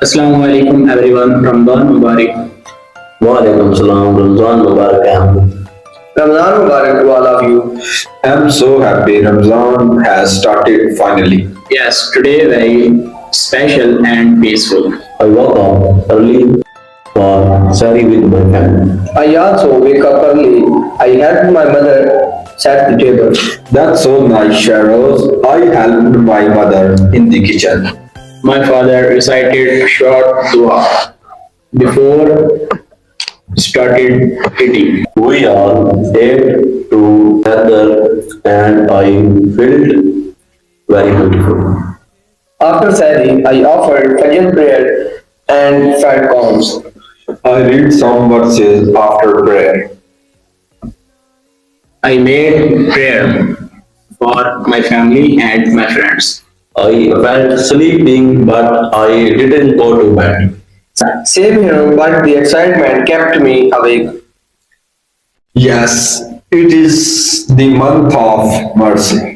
السلام علیکم ایوری ون، رمضان مبارک. وعلیکم السلام. رمضان مبارک ہے. Ramadan Mubarak to all of you. I'm so happy Ramadan has started finally. Yes, today very special and peaceful. I woke up early for Sari with my family. I also wake up early. I help my mother set the table. That's so nice, Sharos. I helped my mother in the kitchen. My father recited a short dua before started eating. We all ate together and I felt very beautiful. After Sari, I offered Fajr prayer and fed calms. I read some verses after prayer. I made prayer for my family and my friends. I felt sleeping but I didn't go to bed. Same here, but the excitement kept me awake. Yes, it is the month of mercy.